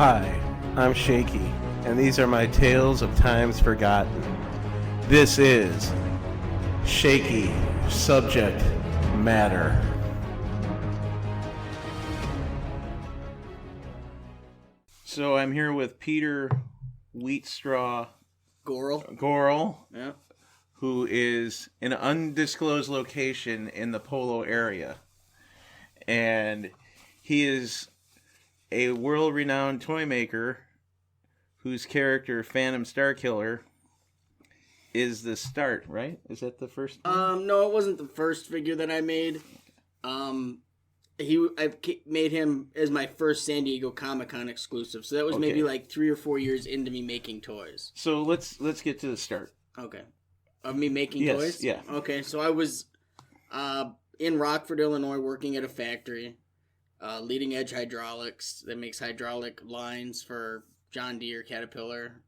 Hi, I'm Shaky, and these are my tales of times forgotten. This is Shaky Subject Matter. So I'm here with Peter Wheatstraw Gorel, yeah, who is in an undisclosed location in the Polo area. And he is a world-renowned toy maker whose character, Phantom Starkiller, is the start, right? Is that the first one? No, it wasn't the first figure that I made. I made him as my first San Diego Comic-Con exclusive. So that was maybe like 3 or 4 years into me making toys. So let's get to the start. Okay. Of me making toys? Yeah. Okay, so I was in Rockford, Illinois, working at a factory, Leading Edge Hydraulics, that makes hydraulic lines for John Deere, Caterpillar,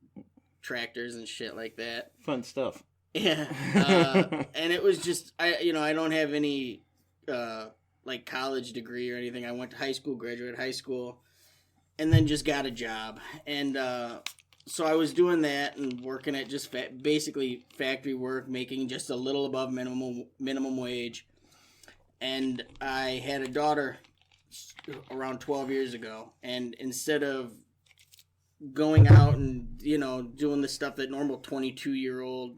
tractors and shit like that. Fun stuff. Yeah. And it was just, I don't have any like college degree or anything. I went to high school, graduated high school, and then just got a job. And so I was doing that and working at just basically factory work, making just a little above minimum wage. And I had a daughter around 12 years ago, and instead of going out and doing the stuff that normal 22-year-old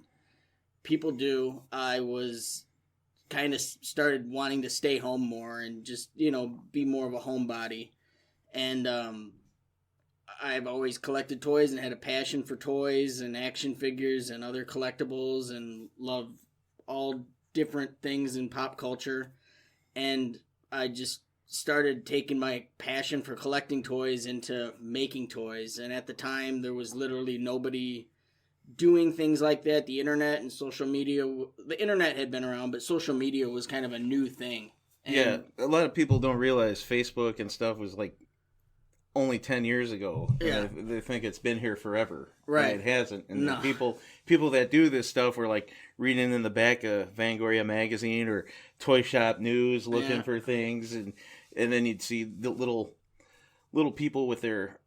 people do, I was kind of started wanting to stay home more and just be more of a homebody. And I've always collected toys and had a passion for toys and action figures and other collectibles and love all different things in pop culture. And I just started taking my passion for collecting toys into making toys. And at the time, there was literally nobody doing things like that. The internet and social media, the internet had been around, but social media was kind of a new thing. And yeah, a lot of people don't realize Facebook and stuff was like only 10 years ago. Yeah. They think it's been here forever. Right. And it hasn't. And No. the people that do this stuff were like reading in the back of Vangoria magazine or Toy Shop News looking for things, and then you'd see the little people with their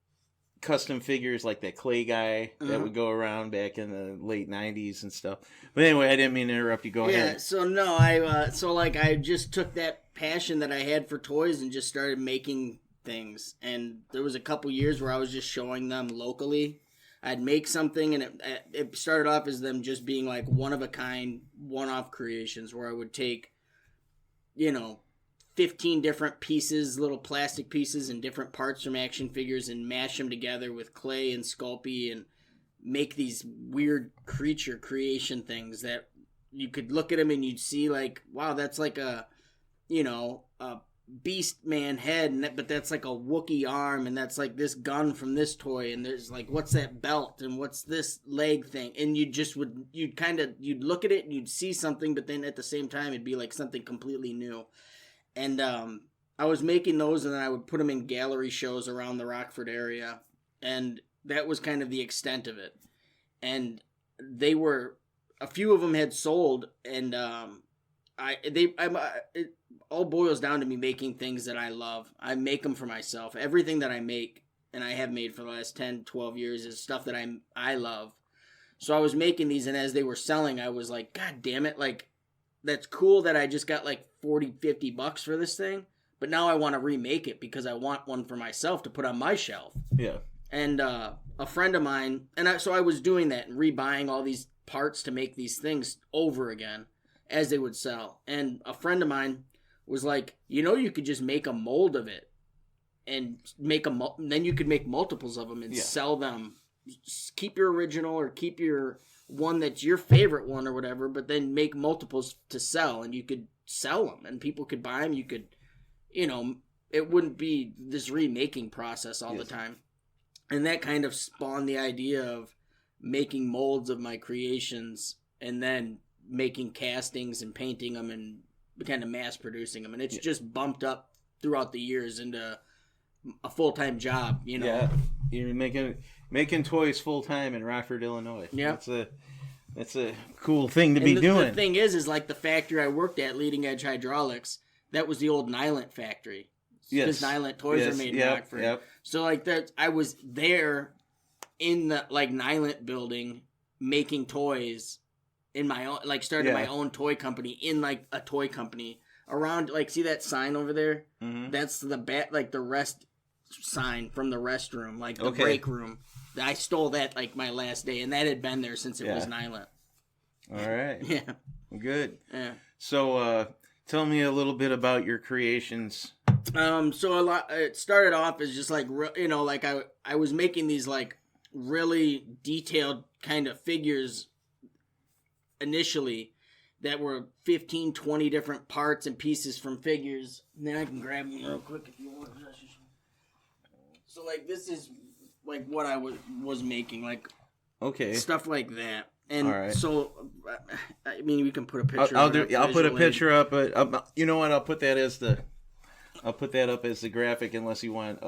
custom figures, like that clay guy that would go around back in the late 90s and stuff. But anyway, I didn't mean to interrupt you. Go ahead. Yeah, so no, I just took that passion that I had for toys and just started making things. And there was a couple years where I was just showing them locally. I'd make something, and it started off as them just being like one-of-a-kind, one-off creations where I would take, 15 different pieces, little plastic pieces and different parts from action figures and mash them together with clay and Sculpey and make these weird creature creation things that you could look at them and you'd see like, wow, that's like a beast man head, but that's like a Wookiee arm, and that's like this gun from this toy, and there's like, what's that belt and what's this leg thing, and you'd look at it and you'd see something, but then at the same time it'd be like something completely new. And I was making those, and then I would put them in gallery shows around the Rockford area, and that was kind of the extent of it. And a few of them had sold, and it all boils down to me making things that I love. I make them for myself. Everything that I make, and I have made for the last 10, 12 years, is stuff that I love. So I was making these, and as they were selling, I was like, God damn it, like, that's cool that I just got like $40-$50 for this thing, but now I want to remake it because I want one for myself to put on my shelf. Yeah. And a friend of mine, so I was doing that and rebuying all these parts to make these things over again as they would sell. And a friend of mine was like, you could just make a mold of it and then you could make multiples of them and sell them. Keep your original or keep your one that's your favorite one or whatever, but then make multiples to sell, and you could sell them and people could buy them. You could, it wouldn't be this remaking process all the time. And that kind of spawned the idea of making molds of my creations and then making castings and painting them and kind of mass producing them. And it's just bumped up throughout the years into a full-time job, Yeah, you're making toys full-time in Rockford, Illinois. Yeah. That's a cool thing to be doing. The thing is like the factory I worked at, Leading Edge Hydraulics, that was the old Nylent factory. because Nylon toys are made in Rockford. Yep. So like that, I was there in the like Nylon building making toys in my own, like started my own toy company in like a toy company around, like, see that sign over there? Mm-hmm. That's the rest sign from the restroom, like the break room. I stole that like my last day, and that had been there since it was Nylon. All right. Yeah. Good. Yeah. So, tell me a little bit about your creations. So it started off as just like, like I was making these like really detailed kind of figures initially that were 15, 20 different parts and pieces from figures. And then I can grab them real quick if you want. So like this is like what I was making, like stuff like that. And so, I mean, we can put a picture. I'll put a picture up, but you know what? I'll put that up as the graphic, unless you want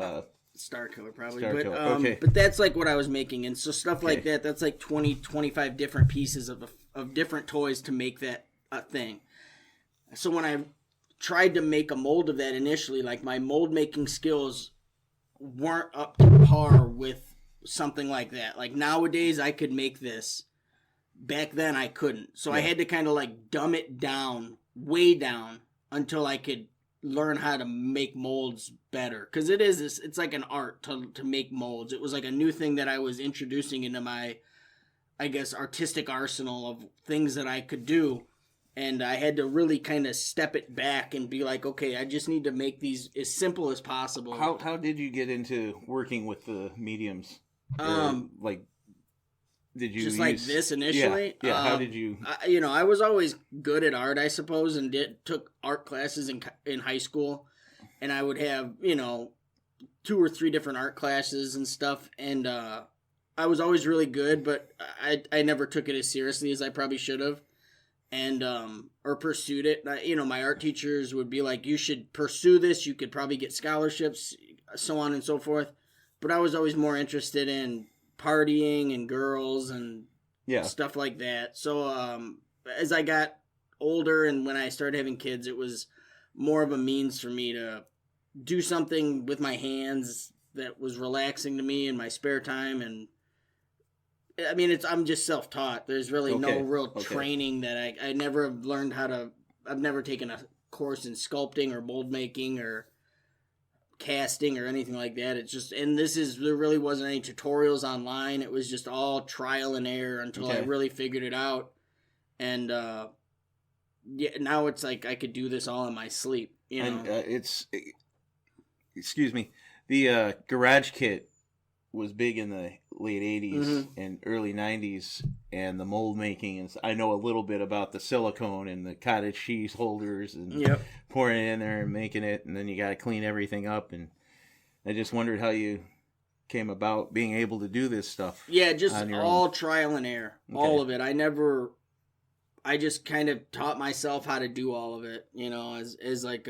Starkiller probably. Starkiller. But that's like what I was making, and so stuff like that. That's like 20, 25 different pieces of different toys to make that thing. So when I tried to make a mold of that initially, like my mold making skills weren't up to par with something like that. Like nowadays, I could make this. Back then, I couldn't. So I had to kind of like dumb it down, way down, until I could learn how to make molds better. Because it's like an art to make molds. It was like a new thing that I was introducing into my, I guess, artistic arsenal of things that I could do. And I had to really kind of step it back and be like, okay, I just need to make these as simple as possible. How did you get into working with the mediums? Did you just like this initially? Yeah. How did you? I was always good at art, I suppose, and took art classes in high school, and I would have 2 or 3 different art classes and stuff, and I was always really good, but I never took it as seriously as I probably should have, and or pursued it. My art teachers would be like, "You should pursue this. You could probably get scholarships, so on and so forth," but I was always more interested in partying and girls and stuff like that. So as I got older and when I started having kids, it was more of a means for me to do something with my hands that was relaxing to me in my spare time. And I mean, I'm just self-taught. There's really no real training that I never have learned how to. I've never taken a course in sculpting or mold making or casting or anything like that. It's just, and there really wasn't any tutorials online. It was just all trial and error until I really figured it out. And now it's like I could do this all in my sleep. And excuse me, the garage kit was big in the late 80s and early 90s, and the mold making, and I know a little bit about the silicone and the cottage cheese holders and pouring it in there and making it, and then you got to clean everything up. And I just wondered how you came about being able to do this stuff. Yeah, just all trial and error, all of it. I just kind of taught myself how to do all of it, as like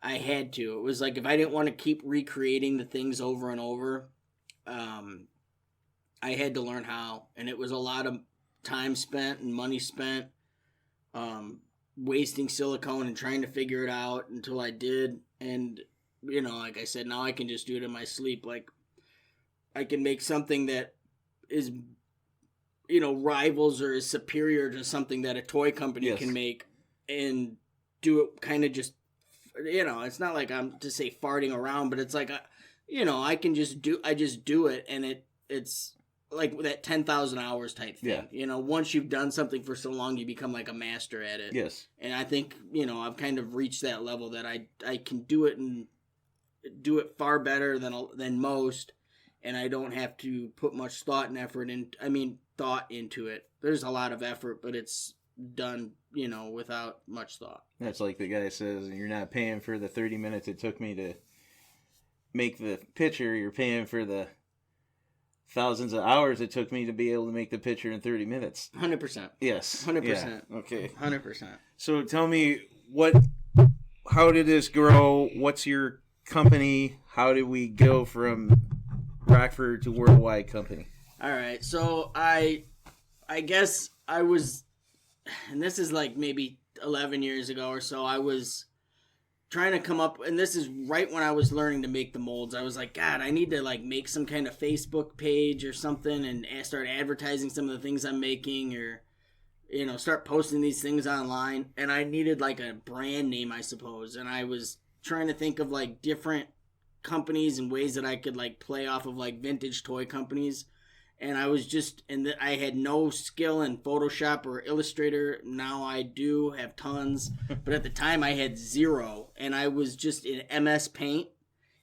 I had to. It was like if I didn't want to keep recreating the things over and over, I had to learn how. And it was a lot of time spent and money spent wasting silicone and trying to figure it out until I did. And, like I said, now I can just do it in my sleep. Like, I can make something that is, rivals or is superior to something that a toy company can make, and do it kind of just, it's not like I'm to say farting around, but it's like, I can just do it, and it's like that 10,000 hours type thing. Yeah. Once you've done something for so long, you become like a master at it. Yes. And I think, I've kind of reached that level that I can do it and do it far better than most, and I don't have to put much thought and effort into it. There's a lot of effort, but it's done, without much thought. That's like the guy says, you're not paying for the 30 minutes it took me to make the picture, you're paying for the thousands of hours it took me to be able to make the picture in 30 minutes. 100%. Yes. 100%. Yeah. Okay. 100%. So tell me, how did this grow? What's your company? How did we go from Rockford to worldwide company? All right. So I guess I was, and this is like maybe 11 years ago or so, I was trying to come up, and this is right when I was learning to make the molds. I was like, God, I need to like make some kind of Facebook page or something and start advertising some of the things I'm making, or start posting these things online. And I needed like a brand name, I suppose. And I was trying to think of like different companies and ways that I could like play off of like vintage toy companies. And I was just, I had no skill in Photoshop or Illustrator. Now I do have tons, but at the time I had zero, and I was just in MS Paint,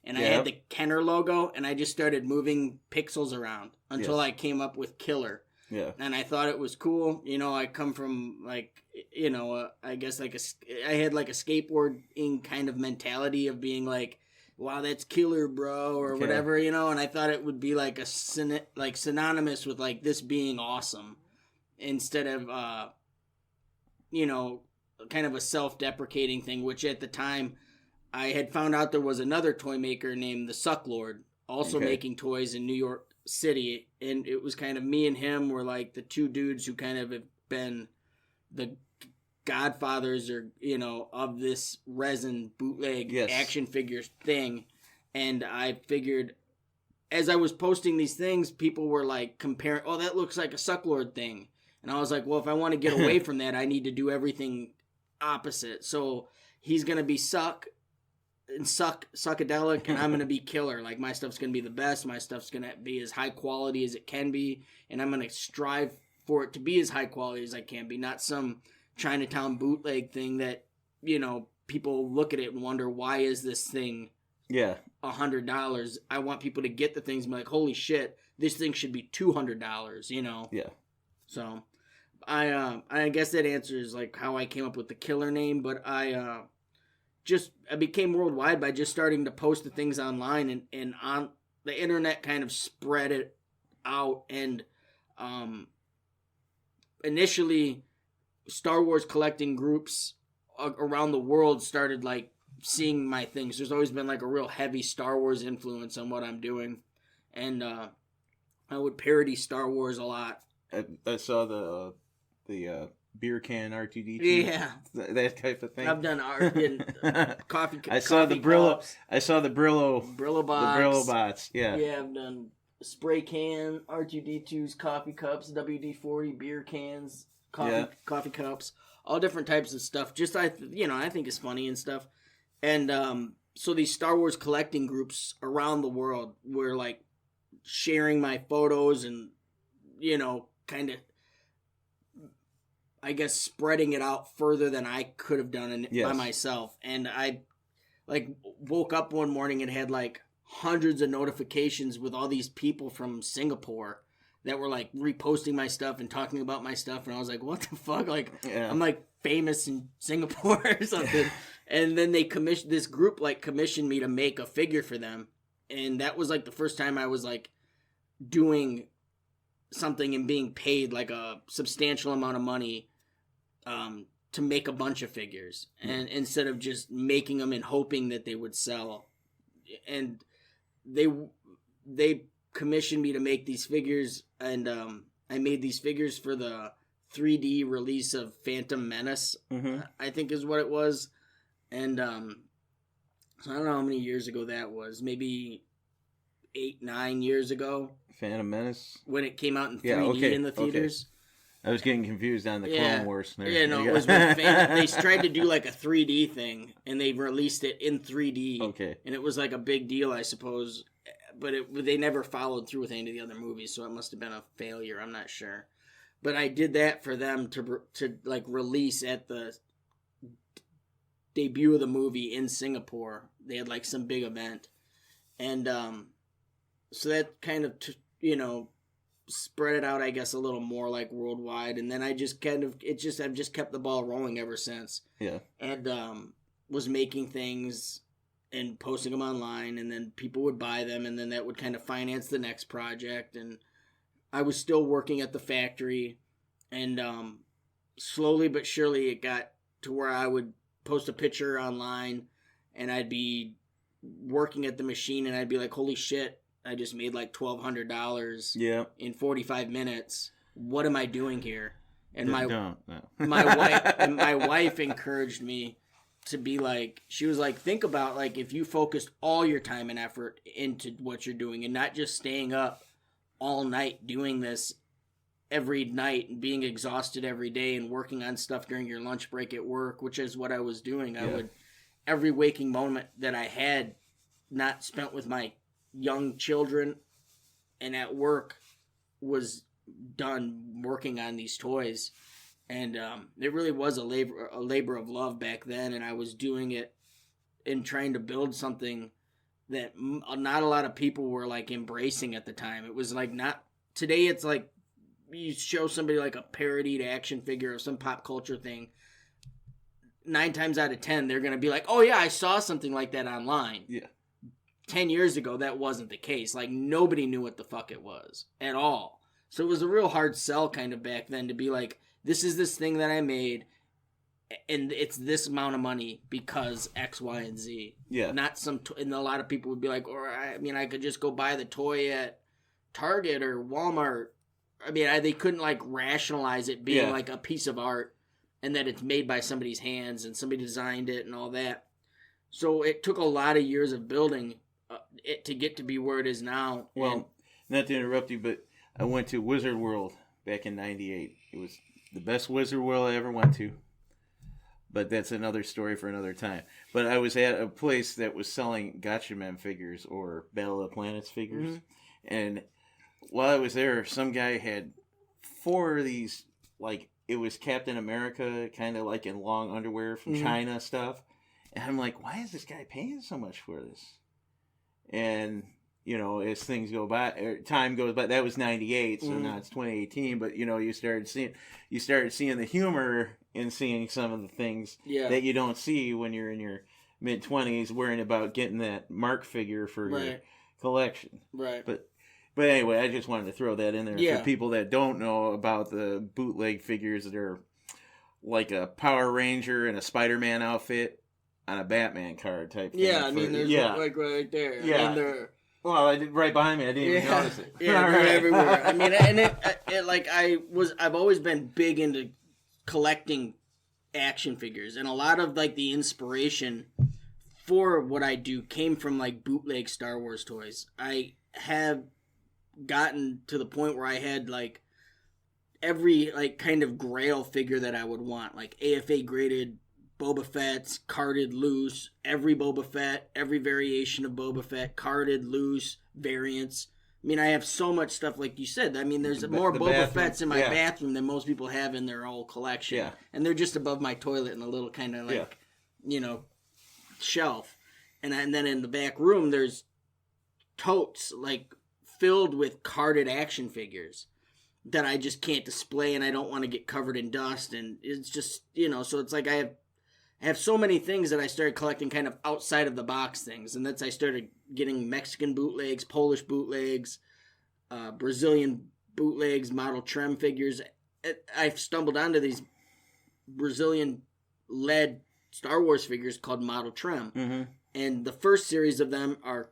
and I had the Kenner logo, and I just started moving pixels around until I came up with Killer. Yeah. And I thought it was cool. I come from like, I guess like I had like a skateboarding kind of mentality of being like, wow, that's killer, bro, or whatever, and I thought it would be like synonymous with like this being awesome, instead of kind of a self-deprecating thing, which at the time I had found out there was another toy maker named the Sucklord also making toys in New York City, and it was kind of me and him were like the two dudes who kind of have been the godfathers, or of this resin bootleg action figures thing. And I figured, as I was posting these things, people were like comparing, oh, that looks like a Sucklord thing, and I was like, well, if I want to get away from that, I need to do everything opposite. So he's gonna be suckadelic, and I'm gonna be killer. Like, my stuff's gonna be the best, my stuff's gonna be as high quality as it can be, and I'm gonna strive for it to be as high quality as I can be, not some Chinatown bootleg thing that people look at it and wonder, why is this thing $100? I want people to get the things and be like, holy shit, this thing should be $200. So I guess that answers like how I came up with the Killer name. But I became worldwide by just starting to post the things online, and on the internet kind of spread it out. And initially, Star Wars collecting groups around the world started like seeing my things. There's always been like a real heavy Star Wars influence on what I'm doing, and I would parody Star Wars a lot. I saw the beer can R2D2. Yeah, that type of thing. I've done art in coffee. I saw the Brillo. Cups, I saw the Brillo box. The Brillo bots. Yeah. Yeah, I've done spray can R2D2s, coffee cups, WD-40 beer cans. Coffee cups, all different types of stuff. Just I think it's funny and stuff. And so these Star Wars collecting groups around the world were like sharing my photos and kind of, I guess, spreading it out further than I could have done by myself. And I like woke up one morning and had like hundreds of notifications with all these people from Singapore that were like reposting my stuff and talking about my stuff, and I was like, what the fuck? Like, I'm like famous in Singapore or something. And then this group commissioned me to make a figure for them, and that was like the first time I was like doing something and being paid like a substantial amount of money to make a bunch of figures, and instead of just making them and hoping that they would sell. And they commissioned me to make these figures, and I made these figures for the 3D release of Phantom Menace, I think is what it was. And so I don't know how many years ago that was, maybe 8-9 years ago. Phantom Menace? When it came out in 3D in the theaters. I was getting confused on the Clone Wars. Yeah, no, it was when they tried to do like a 3D thing, and they released it in 3D. Okay. And it was like a big deal, I suppose. But they never followed through with any of the other movies, so it must have been a failure. I'm not sure. But I did that for them to like release at the debut of the movie in Singapore. They had like some big event. And so that kind of, spread it out, I guess, a little more like worldwide. And then I've just kept the ball rolling ever since. Yeah. And was making things and posting them online, and then people would buy them, and then that would kind of finance the next project. And I was still working at the factory, and slowly but surely it got to where I would post a picture online, and I'd be working at the machine, and I'd be like, holy shit, I just made like $1,200 in 45 minutes. What am I doing here? And my wife encouraged me to be like, she was like, think about like if you focused all your time and effort into what you're doing and not just staying up all night doing this every night and being exhausted every day and working on stuff during your lunch break at work, which is what I was doing. I would, every waking moment that I had not spent with my young children and at work was done working on these toys. And it really was a labor of love back then, and I was doing it and trying to build something that not a lot of people were like embracing at the time. It was like not today. It's like you show somebody like a parodied action figure of some pop culture thing. 9 times out of 10, they're gonna be like, "Oh yeah, I saw something like that online." Yeah. 10 years ago, that wasn't the case. Like nobody knew what the fuck it was at all. So it was a real hard sell kind of back then to be like, this is this thing that I made, and it's this amount of money because X, Y, and Z. Yeah. Not some, and a lot of people would be like, or I mean, I could just go buy the toy at Target or Walmart. I mean, they couldn't like rationalize it being like a piece of art and that it's made by somebody's hands and somebody designed it and all that. So it took a lot of years of building it to get to be where it is now. Well, and, not to interrupt you, but I went to Wizard World back in '98. It was the best Wizard World I ever went to. But that's another story for another time. But I was at a place that was selling Gotcha-Man figures or Battle of the Planets figures. Mm-hmm. And while I was there, some guy had 4 of these, like, it was Captain America, kind of like in long underwear from China stuff. And I'm like, why is this guy paying so much for this? And, you know, as things go by, time goes by, that was 98, so now it's 2018, but, you know, you started seeing the humor in seeing some of the things that you don't see when you're in your mid-20s worrying about getting that Mark figure for your collection. Right. But anyway, I just wanted to throw that in there for people that don't know about the bootleg figures that are like a Power Ranger and a Spider-Man outfit on a Batman card type thing. Yeah, I mean, there's like right there. Yeah. I mean, they're... Well, I did right behind me. I didn't even notice it. Yeah, they're everywhere. I mean, and it like I've always been big into collecting action figures, and a lot of like the inspiration for what I do came from like bootleg Star Wars toys. I have gotten to the point where I had like every like kind of grail figure that I would want, like AFA graded Boba Fett's, carded loose, every Boba Fett, every variation of Boba Fett, carded loose, variants. I mean, I have so much stuff, like you said. I mean, there's more Boba Fetts in my bathroom than most people have in their whole collection. Yeah. And they're just above my toilet in a little kind of like, you know, shelf. And then in the back room, there's totes, like, filled with carded action figures that I just can't display, and I don't want to get covered in dust. And it's just, you know, so it's like I have so many things that I started collecting kind of outside of the box things. And that's I started getting Mexican bootlegs, Polish bootlegs, Brazilian bootlegs, model Trem figures. I've stumbled onto these Brazilian lead Star Wars figures called model Trem. Mm-hmm. And the first series of them are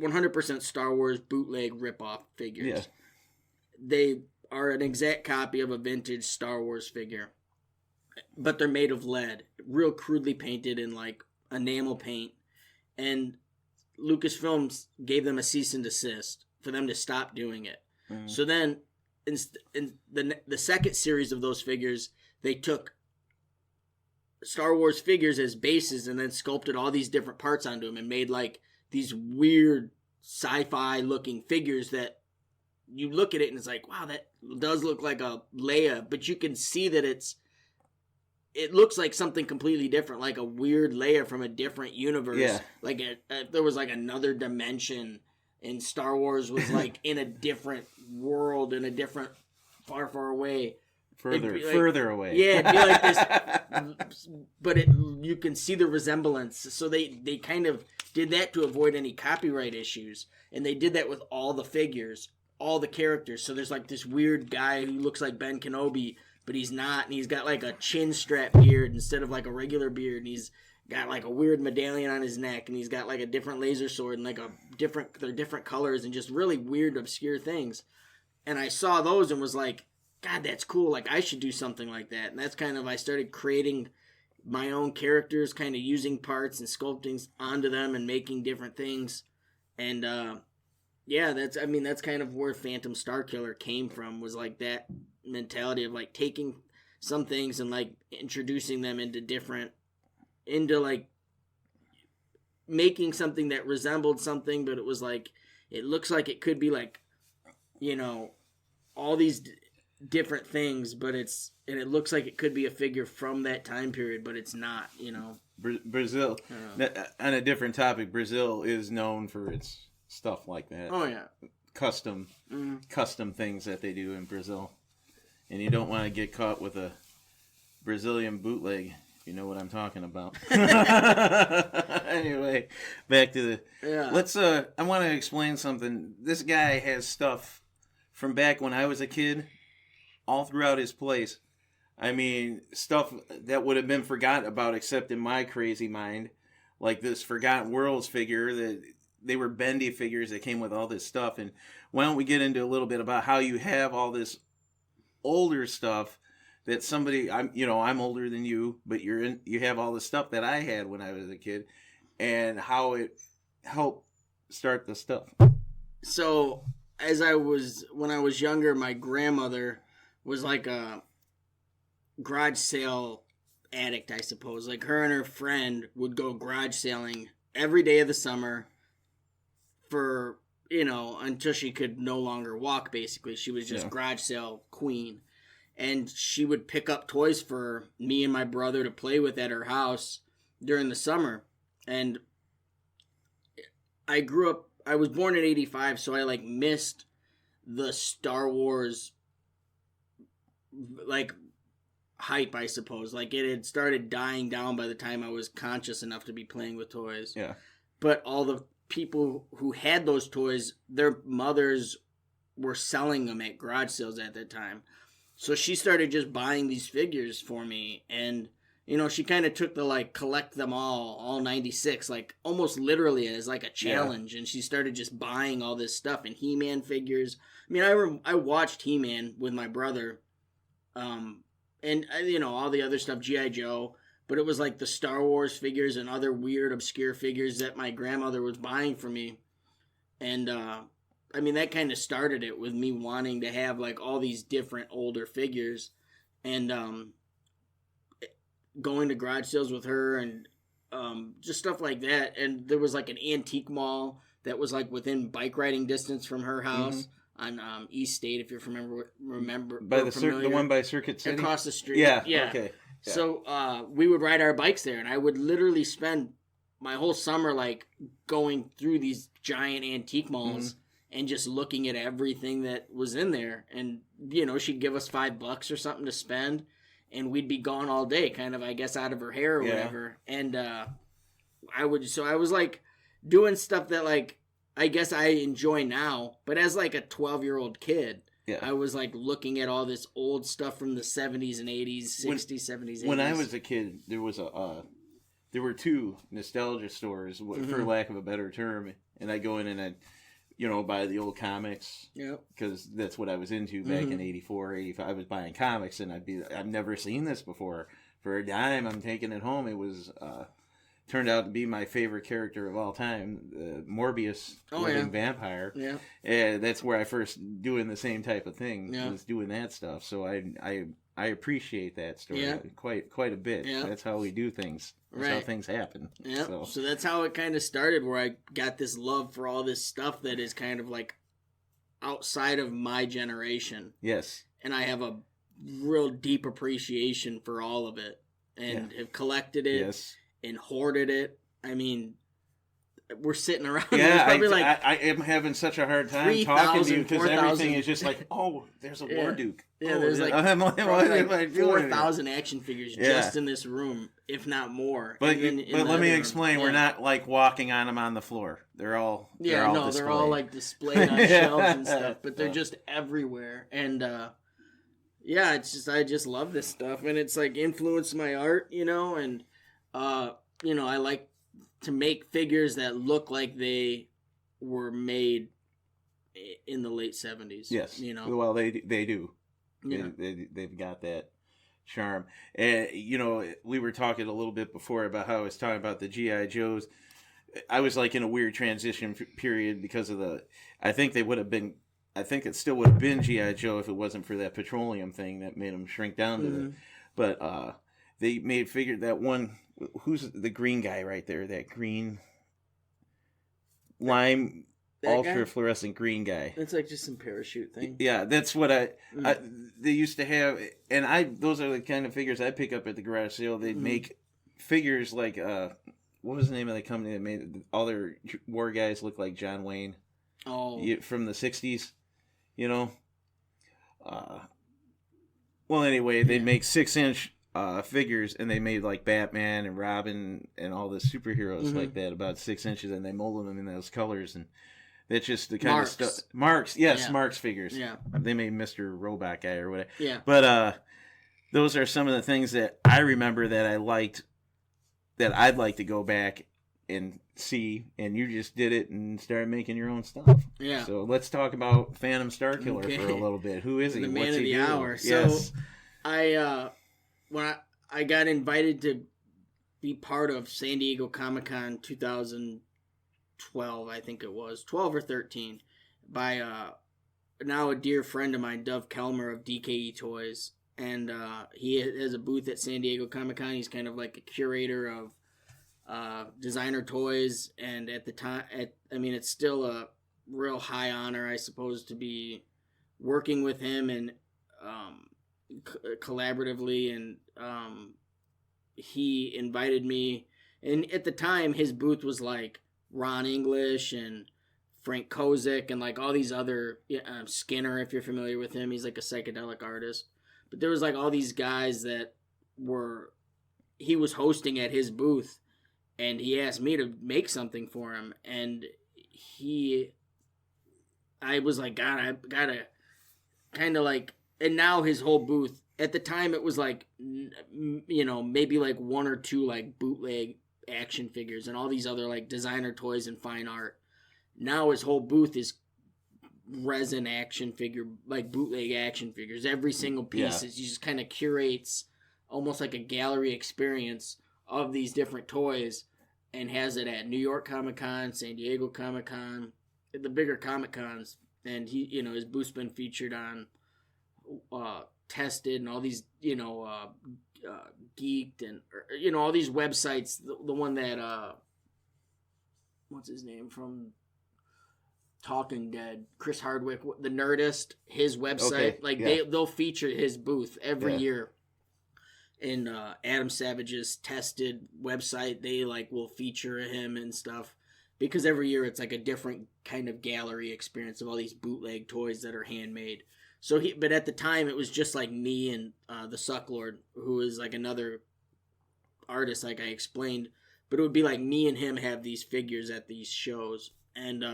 100% Star Wars bootleg ripoff figures. Yeah. They are an exact copy of a vintage Star Wars figure, but they're made of lead, real crudely painted in like enamel paint. And Lucasfilms gave them a cease and desist for them to stop doing it. Mm. So then in the second series of those figures, they took Star Wars figures as bases and then sculpted all these different parts onto them and made like these weird sci-fi looking figures that you look at it and it's like, wow, that does look like a Leia, but you can see that it looks like something completely different, like a weird Leia from a different universe. Yeah. Like there was like another dimension, and Star Wars was like in a different world, in a different, far, far away. Further away. Yeah, it'd be like this, but you can see the resemblance. So they kind of did that to avoid any copyright issues, and they did that with all the figures, all the characters. So there's like this weird guy who looks like Ben Kenobi, but he's not, and he's got like a chin strap beard instead of like a regular beard, and he's got like a weird medallion on his neck, and he's got like a different laser sword and like they're different colors and just really weird, obscure things. And I saw those and was like, God, that's cool. Like I should do something like that. And that's kind of, I started creating my own characters, kind of using parts and sculpting onto them and making different things. And yeah, that's kind of where Phantom Starkiller came from, was like that mentality of like taking some things and like introducing them into like making something that resembled something, but it was like, it looks like it could be like, you know, all these different things, but it looks like it could be a figure from that time period, but it's not, you know. Brazil, on a different topic, Brazil is known for its stuff like that. Oh yeah. Custom things that they do in Brazil. And you don't want to get caught with a Brazilian bootleg. You know what I'm talking about. Anyway, back to the... I want to explain something. This guy has stuff from back when I was a kid all throughout his place. I mean, stuff that would have been forgotten about except in my crazy mind. Like this Forgotten Worlds figure, that they were bendy figures that came with all this stuff. And why don't we get into a little bit about how you have all this older stuff that somebody, I'm older than you, but you have all the stuff that I had when I was a kid, and how it helped start the stuff. So, when I was younger, my grandmother was like a garage sale addict, I suppose. Like, her and her friend would go garage sailing every day of the summer for, until she could no longer walk, basically. She was just garage sale queen. And she would pick up toys for me and my brother to play with at her house during the summer. And I was born in 85, so I like missed the Star Wars like hype, I suppose. Like, it had started dying down by the time I was conscious enough to be playing with toys. Yeah. But all the people who had those toys, their mothers were selling them at garage sales at that time. So she started just buying these figures for me, and, she kind of took the, like, collect them all 96, like, almost literally as, like, a challenge, and she started just buying all this stuff, and He-Man figures. I mean, I watched He-Man with my brother, and, all the other stuff, G.I. Joe, but it was, like, the Star Wars figures and other weird, obscure figures that my grandmother was buying for me, and, that kind of started it with me wanting to have, like, all these different older figures, and going to garage sales with her, and just stuff like that. And there was, like, an antique mall that was, like, within bike riding distance from her house on East State, if you remember. By the one by Circuit City? Across the street. Yeah. Okay. Yeah. So we would ride our bikes there, and I would literally spend my whole summer, like, going through these giant antique malls and just looking at everything that was in there. And, she'd give us $5 or something to spend, and we'd be gone all day, kind of, I guess, out of her hair or whatever. And I was, like, doing stuff that, like, I guess I enjoy now, but as, like, a 12-year-old kid, I was, like, looking at all this old stuff from the 70s and 80s, 60s, 70s, 80s. When I was a kid, there were two nostalgia stores, for lack of a better term, and I'd go in and I'd buy the old comics. Yep. Because that's what I was into back in 84, 85. I was buying comics, and I've never seen this before. For a dime, I'm taking it home. It was, turned out to be my favorite character of all time, Morbius, living vampire. Yeah. And that's where I first doing the same type of thing, was doing that stuff. So I appreciate that story quite a bit. Yeah. That's how we do things. That's how things happen. Yeah. So that's how it kind of started, where I got this love for all this stuff that is kind of like outside of my generation. Yes. And I have a real deep appreciation for all of it, and have collected it and hoarded it. I mean, we're sitting around. Yeah, I am having such a hard time talking to you because everything is just like, oh, there's a War Duke. Yeah, there's like, like 4,000 action figures just in this room, if not more. But let me explain. We're not like walking on them on the floor. They're all they're all like displayed on shelves and stuff. But they're just everywhere. And it's just, I just love this stuff, and it's like influenced my art, and I like to make figures that look like they were made in the late 70s. Yes. Well, they do. Yeah. They've got that charm. And we were talking a little bit before about how I was talking about the GI Joes. I was like in a weird transition period because of I think it still would have been GI Joe if it wasn't for that petroleum thing that made them shrink down to the. But they figured that one. Who's the green guy right there? That green lime. Ultra fluorescent green guy. It's like just some parachute thing. Yeah, that's what they used to have, and those are the kind of figures I pick up at the garage sale. They'd make figures like what was the name of the company that made all their war guys look like John Wayne? Oh, from the '60s, Well, anyway, they'd make 6-inch figures, and they made like Batman and Robin and all the superheroes like that about 6 inches, and they molded them in those colors and. That's just the kind of stuff. Marks, yes, Marks figures. Yeah. They made Mr. Robot Guy or whatever. Yeah. But those are some of the things that I remember that I liked, that I'd like to go back and see, and you just did it and started making your own stuff. Yeah. So let's talk about Phantom Starkiller for a little bit. Who is he? The man of the hour. Yes. So when I got invited to be part of San Diego Comic-Con 2012, I think it was 12 or 13, by now a dear friend of mine, Dov Kelmer of DKE Toys, and he has a booth at San Diego Comic-Con. He's kind of like a curator of designer toys, and at the time, it's still a real high honor, I suppose, to be working with him and collaboratively, and he invited me, and at the time his booth was like Ron English and Frank Kozik and like all these other Skinner, if you're familiar with him. He's like a psychedelic artist. But there was like all these guys that he was hosting at his booth, and he asked me to make something for him. And I was like, God, I gotta kind of like, and now his whole booth, at the time it was like, maybe like one or two like bootleg action figures and all these other like designer toys and fine art. Now his whole booth is resin action figure, like bootleg action figures. Every single piece is, he just kind of curates almost like a gallery experience of these different toys, and has it at New York Comic Con, San Diego Comic Con, the bigger Comic Cons. And he, his booth's been featured on Tested and all these, Geeked and all these websites. The one that what's his name from Talking Dead, Chris Hardwick, the Nerdist, his website, they'll feature his booth every year. In Adam Savage's Tested website, they will feature him and stuff, because every year it's like a different kind of gallery experience of all these bootleg toys that are handmade. So but at the time it was just like me and the Sucklord, who is like another artist, like I explained. But it would be like me and him have these figures at these shows, and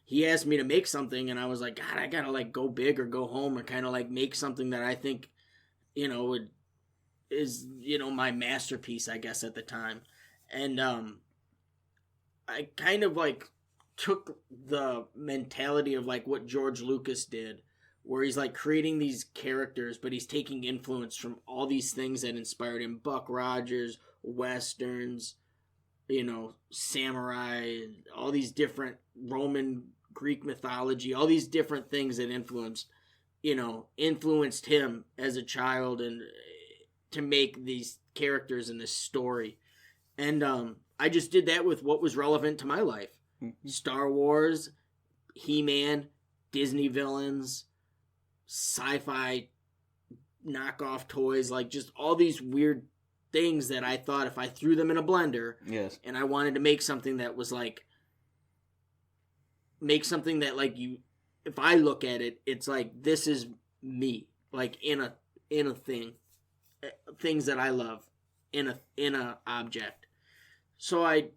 he asked me to make something, and I was like, God, I gotta like go big or go home, or kind of like make something that I think, is my masterpiece, I guess, at the time. And I kind of like took the mentality of like what George Lucas did, where he's like creating these characters, but he's taking influence from all these things that inspired him: Buck Rogers, westerns, samurai, all these different Roman, Greek mythology, all these different things that influenced him as a child, and to make these characters in this story. And I just did that with what was relevant to my life. Mm-hmm. Star Wars, He-Man, Disney villains, sci-fi knockoff toys, like just all these weird things that I thought if I threw them in a blender, and I wanted to make something that was like, if I look at it, it's like, this is me, like in a thing, things that I love in a object. So I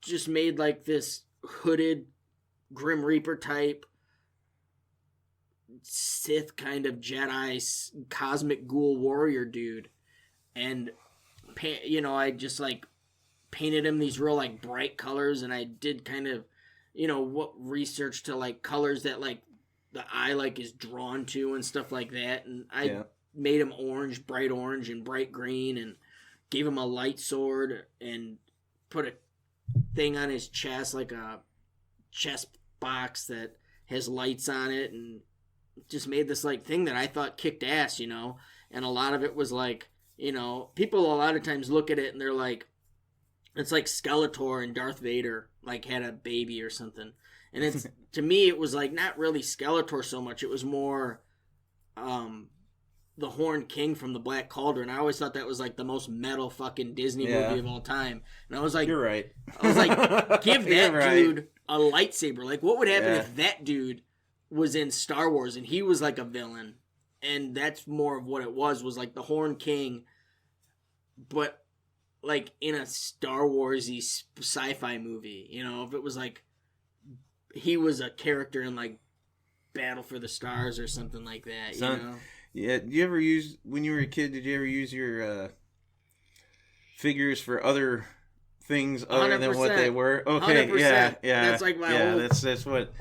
just made like this hooded Grim Reaper type Sith kind of Jedi cosmic ghoul warrior dude, and I just like painted him these real like bright colors, and I did kind of what research to like colors that like the eye like is drawn to and stuff like that, and made him bright orange and bright green, and gave him a light sword and put a thing on his chest, like a chest box that has lights on it, and just made this like thing that I thought kicked ass, you know. And a lot of it was like, you know, people a lot of times look at it and they're like, it's like Skeletor and Darth Vader like had a baby or something. And it's to me it was like not really Skeletor so much. It was more the Horned King from the Black Cauldron. I always thought that was like the most metal fucking Disney movie of all time. And I was like, you're right. I was like, give that dude a lightsaber. Like, what would happen if that dude was in Star Wars and he was like a villain? And that's more of what it was like the Horned King, but like in a Star Wars-y sci-fi movie. You know, if it was like he was a character in like Battle for the Stars or something like that, you know? Yeah, did you ever use, when you were a kid, did you ever use your figures for other things other 100%. than what they were? Okay, 100%. yeah. That's like my whole... that's what...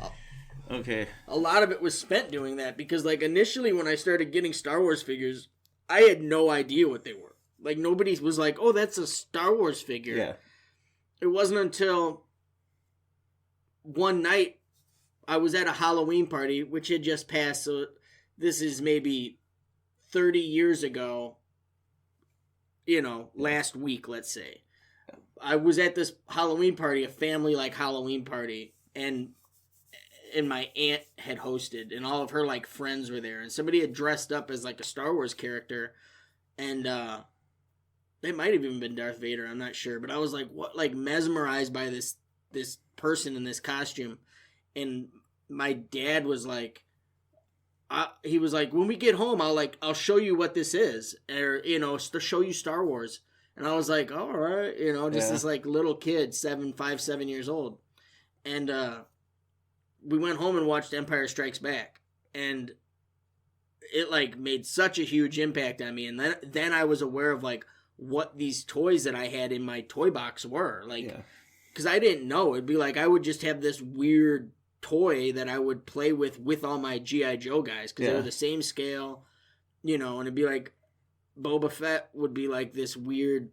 Okay. A lot of it was spent doing that because, like, initially when I started getting Star Wars figures, I had no idea what they were. Like, nobody was like, oh, that's a Star Wars figure. Yeah. It wasn't until one night I was at a Halloween party, which had just passed, so this is maybe 30 years ago, you know, last week, let's say. I was at this Halloween party, a family-like Halloween party, and my aunt had hosted, and all of her like friends were there, and somebody had dressed up as like a Star Wars character, and it might have even been Darth Vader, I'm not sure, but I was like, what, like mesmerized by this person in this costume, and my dad was like, he was like, when we get home, I'll show you what this is, or you know, to show you Star Wars, and I was like, all right, you know, just this like little kid, 7 years old, and we went home and watched Empire Strikes Back, and it like made such a huge impact on me. And then I was aware of like what these toys that I had in my toy box were, like, because I didn't know. It'd be like I would just have this weird toy that I would play with all my G.I. Joe guys because they were the same scale, you know. And it'd be like Boba Fett would be like this weird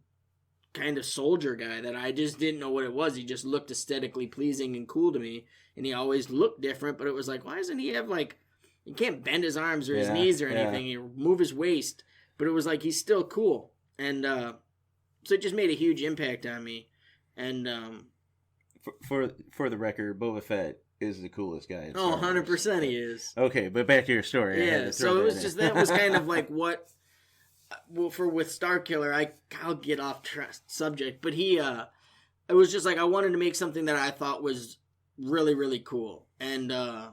kind of soldier guy that I just didn't know what it was. He just looked aesthetically pleasing and cool to me, and he always looked different, but it was like, why doesn't he have like, he can't bend his arms or his knees or anything, he move his waist, but it was like he's still cool. And so it just made a huge impact on me. And for the record, Boba Fett is the coolest guy. Oh, 100% he is. Okay, but back to your story. Yeah, so it was just, that was kind of like what, well, with Starkiller, I'll get off subject, but he, it was just like, I wanted to make something that I thought was really, really cool. And I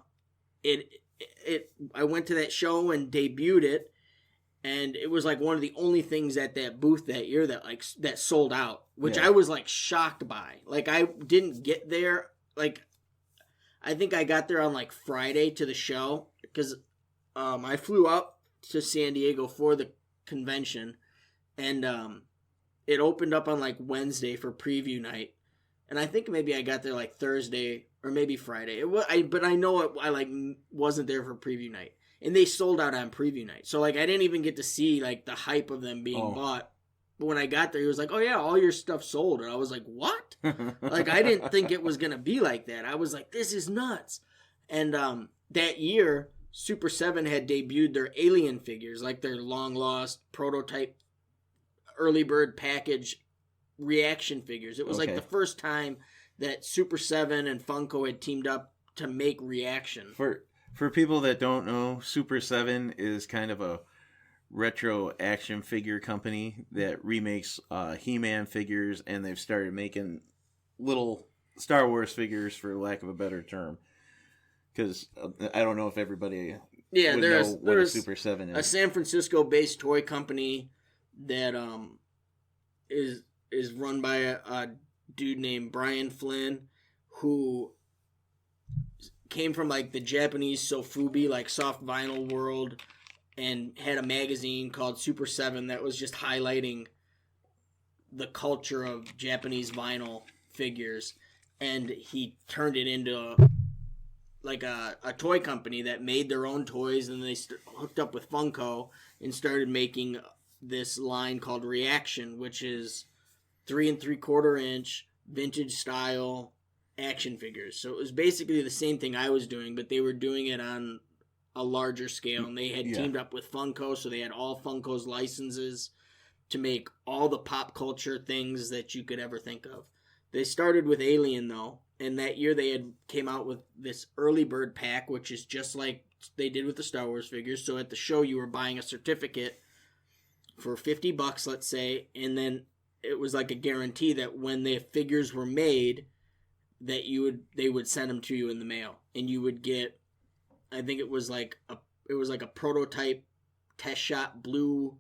went to that show and debuted it, and it was like one of the only things at that booth that year that sold out, which I was like shocked by. Like, I didn't get there, like, I think I got there on like Friday to the show, because I flew up to San Diego for the convention, and it opened up on like Wednesday for preview night, and I think maybe I got there like Thursday or maybe Friday. But I know I like wasn't there for preview night, and they sold out on preview night. So like I didn't even get to see like the hype of them being bought. But when I got there, he was like, "Oh yeah, all your stuff sold," and I was like, "What?" Like I didn't think it was gonna be like that. I was like, "This is nuts," and that year, Super 7 had debuted their Alien figures, like their long-lost prototype early bird package reaction figures. It was like the first time that Super 7 and Funko had teamed up to make reaction. For people that don't know, Super 7 is kind of a retro action figure company that remakes He-Man figures, and they've started making little Star Wars figures, for lack of a better term. Because I don't know if everybody would know what a Super 7 is. A San Francisco-based toy company that is run by a dude named Brian Flynn, who came from like the Japanese sofubi, like soft vinyl world, and had a magazine called Super 7 that was just highlighting the culture of Japanese vinyl figures, and he turned it into like a toy company that made their own toys, and they hooked up with Funko and started making this line called Reaction, which is 3 3/4 inch vintage style action figures. So it was basically the same thing I was doing, but they were doing it on a larger scale, and they had teamed up with Funko, so they had all Funko's licenses to make all the pop culture things that you could ever think of. They started with Alien, though, and that year they had came out with this early bird pack, which is just like they did with the Star Wars figures. So at the show, you were buying a certificate for $50, let's say, and then it was like a guarantee that when the figures were made, that they would send them to you in the mail, and you would get, I think it was like a prototype test shot blue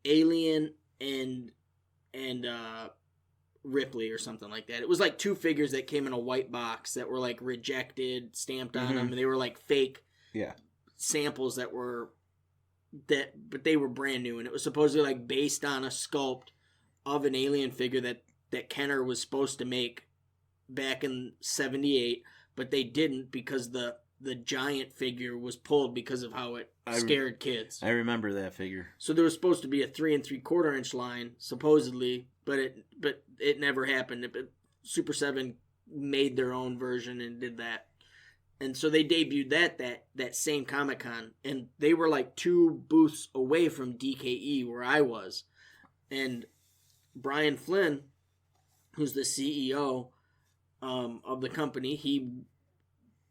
Alien and Ripley or something like that. It was like 2 figures that came in a white box that were like rejected, stamped on them, and they were like fake samples but they were brand new, and it was supposedly like based on a sculpt of an Alien figure that Kenner was supposed to make back in 78, but they didn't because the giant figure was pulled because of how it scared kids. I remember that figure. So there was supposed to be a 3 3/4 inch line, supposedly, but it never happened. Super 7 made their own version and did that. And so they debuted that same Comic-Con, and they were like 2 booths away from DKE where I was. And Brian Flynn, who's the CEO of the company, he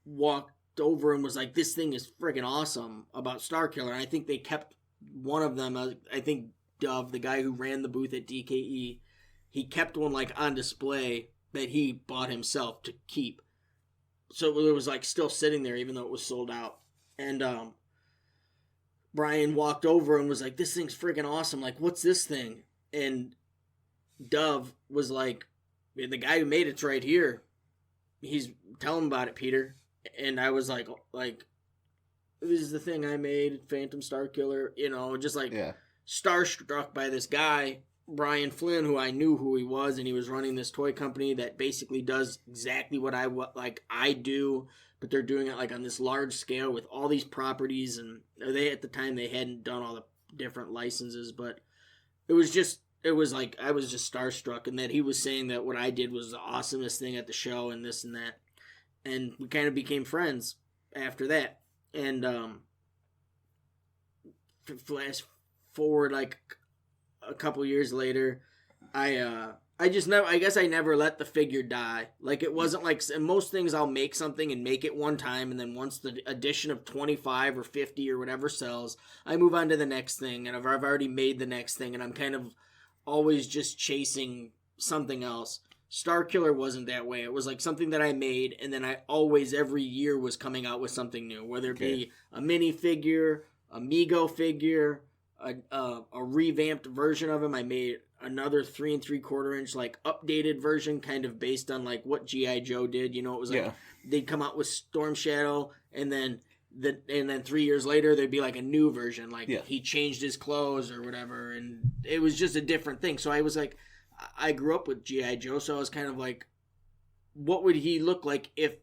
walked over and was like, "This thing is friggin' awesome," about Starkiller. And I think they kept one of them. I think Dove, the guy who ran the booth at DKE, he kept one like on display that he bought himself to keep. So it was like still sitting there even though it was sold out. And Brian walked over and was like, "This thing's friggin' awesome. Like, what's this thing?" And Dove was like, "The guy who made it's right here. Tell him about it, Peter." And I was like, "This is the thing I made, Phantom Starkiller," just like starstruck by this guy, Brian Flynn, who I knew who he was, and he was running this toy company that basically does exactly what I do, but they're doing it like on this large scale with all these properties, and at the time they hadn't done all the different licenses, but it was like I was just starstruck, and that he was saying that what I did was the awesomest thing at the show and this and that. And we kind of became friends after that. And flash forward like a couple years later, I guess I never let the figure die. Like, it wasn't like, in most things I'll make something and make it one time, and then once the edition of 25 or 50 or whatever sells, I move on to the next thing, and I've already made the next thing, and I'm kind of always just chasing something else. Starkiller wasn't that way. It was like something that I made, and then I always, every year, was coming out with something new, whether it be a mini figure, a Mego figure, a revamped version of him. I made another 3 3/4 inch like updated version, kind of based on like what G.I. Joe did. It was like they'd come out with Storm Shadow, and then 3 years later there'd be like a new version, like he changed his clothes or whatever, and it was just a different thing. So I was like, I grew up with G.I. Joe, so I was kind of like, what would he look like if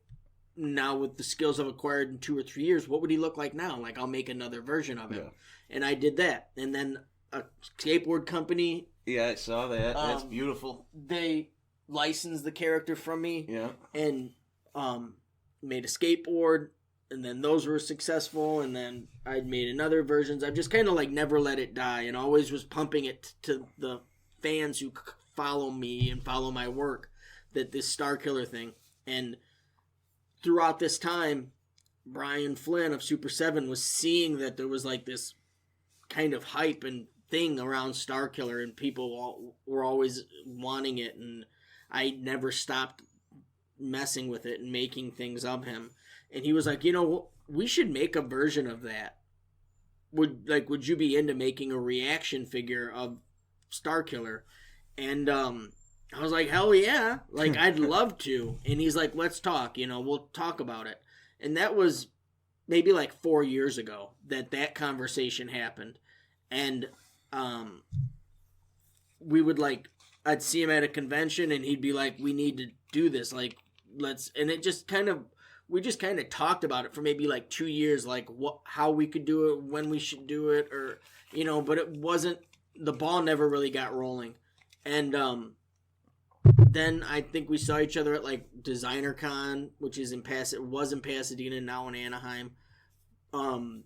now, with the skills I've acquired in 2 or 3 years, what would he look like now? Like, I'll make another version of him. And I did that. And then a skateboard company. Yeah, I saw that. That's beautiful. They licensed the character from me. Yeah. And made a skateboard. And then those were successful. And then I made another versions. I've just kind of like never let it die, and always was pumping it to the fans who follow me and follow my work, that this Starkiller thing. And throughout this time, Brian Flynn of Super 7 was seeing that there was like this kind of hype and thing around Starkiller, and people were always wanting it, and I never stopped messing with it and making things of him. And he was like, we should make a version of that. Would you be into making a reaction figure of Starkiller? And I was like, hell yeah, like I'd love to. And he's like, let's talk, we'll talk about it. And that was maybe like 4 years ago that conversation happened. And we would I'd see him at a convention, and he'd be like, we need to do this, like, let's. And it just kind of we just kind of talked about it for maybe like 2 years, like how we could do it, when we should do it, or but it wasn't, the ball never really got rolling. And then I think we saw each other at like Designer Con, which is was in Pasadena, now in Anaheim. And